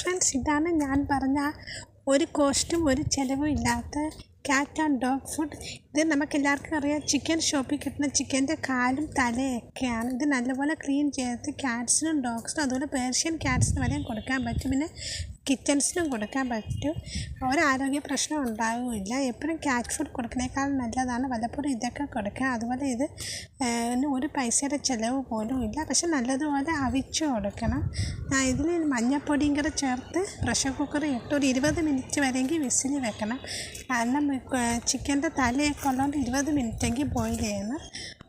Friends, ഇതാണ് ഞാൻ പറഞ്ഞ ഒരു കോസ്റ്റും ഒരു ചിലവും ഇല്ലാത്ത ക്യാറ്റ് ആൻഡ് ഡോഗ് ഫുഡ്. ഇത് നമുക്കെല്ലാവർക്കും അറിയാം, ചിക്കൻ ഷോപ്പിൽ കിട്ടുന്ന ചിക്കൻ്റെ കാലും തലയൊക്കെയാണ്. ഇത് നല്ലപോലെ ക്ലീൻ ചെയ്ത് ക്യാറ്റ്സിനും ഡോഗ്സിനും അതുപോലെ പേർഷ്യൻ ക്യാറ്റ്സിനും വരെയും കൊടുക്കാൻ പറ്റും. പിന്നെ കിറ്റൻസിനും കൊടുക്കാൻ പറ്റും. ഒരാരോഗ്യ പ്രശ്നം ഉണ്ടാകില്ല. എപ്പോഴും ക്യാറ്റ് ഫുഡ് കൊടുക്കുന്നേക്കാൾ നല്ലതാണ് വല്ലപ്പോഴും ഇതൊക്കെ കൊടുക്കുക. അതുപോലെ ഇത് ഒരു പൈസയുടെ ചിലവ് പോലും ഇല്ല. പക്ഷെ നല്ലതുപോലെ അവിച്ച് കൊടുക്കണം. ഇതിൽ മഞ്ഞൾപ്പൊടിയും കൂടെ ചേർത്ത് പ്രഷർ കുക്കർ ഇട്ട് ഒരു 20 മിനിറ്റ് വരെയെങ്കിൽ വിസിൽ വെക്കണം. കാരണം ചിക്കൻ്റെ തലയൊക്കെ ഉള്ളതുകൊണ്ട് 20 മിനിറ്റെങ്കിൽ ബോയിൽ ചെയ്യണം.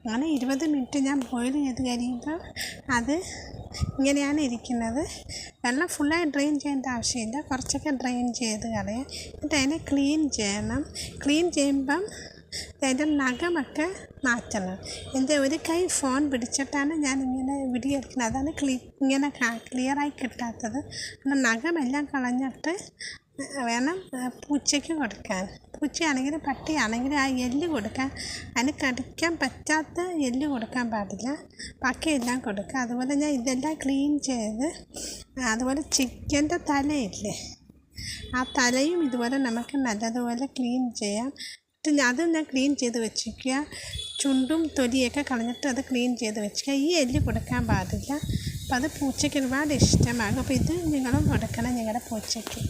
അങ്ങനെ 20 മിനിറ്റ് ഞാൻ ബോയിൽ ചെയ്ത് കഴിയുമ്പോൾ അത് ഇങ്ങനെയാണ് ഇരിക്കുന്നത്. വെള്ളം ഫുള്ളായി ഡ്രെയിൻ ചെയ്യേണ്ട ആവശ്യമില്ല, കുറച്ചൊക്കെ ഡ്രെയിൻ ചെയ്ത് കളയാം. എന്നിട്ട് അതിനെ ക്ലീൻ ചെയ്യണം. ക്ലീൻ ചെയ്യുമ്പം അതിൻ്റെ നഖമൊക്കെ മാറ്റണം. എൻ്റെ ഒരു കൈ ഫോൺ പിടിച്ചിട്ടാണ് ഞാൻ ഇങ്ങനെ വീഡിയോ എടുക്കുന്നത്. അതാണ് ഇങ്ങനെ ക്ലിയറായി കിട്ടാത്തത്. നഖമെല്ലാം കളഞ്ഞിട്ട് വേണം പൂച്ചയ്ക്ക് കൊടുക്കാൻ. പൂച്ചയാണെങ്കിലും പട്ടിയാണെങ്കിലും ആ എല്ല് കൊടുക്കാൻ. അതിന് കടിക്കാൻ പറ്റാത്ത എല്ല് കൊടുക്കാൻ പാടില്ല, ബാക്കിയെല്ലാം കൊടുക്കുക. അതുപോലെ ഞാൻ ഇതെല്ലാം ക്ലീൻ ചെയ്ത്, അതുപോലെ ചിക്കൻ്റെ തലയില്ലേ, ആ തലയും ഇതുപോലെ നമുക്ക് നല്ലതുപോലെ ക്ലീൻ ചെയ്യാം. അതും ഞാൻ ക്ലീൻ ചെയ്ത് വെച്ചിരിക്കുക. ചുണ്ടും തൊലിയൊക്കെ കളഞ്ഞിട്ട് അത് ക്ലീൻ ചെയ്ത് വെച്ചിരിക്കുക. ഈ എല്ല് കൊടുക്കാൻ പാടില്ല. അപ്പോൾ അത് പൂച്ചയ്ക്ക് ഒരുപാട് ഇഷ്ടമാകും. അപ്പോൾ ഇത് നിങ്ങളും കൊടുക്കണം നിങ്ങളുടെ പൂച്ചയ്ക്ക്.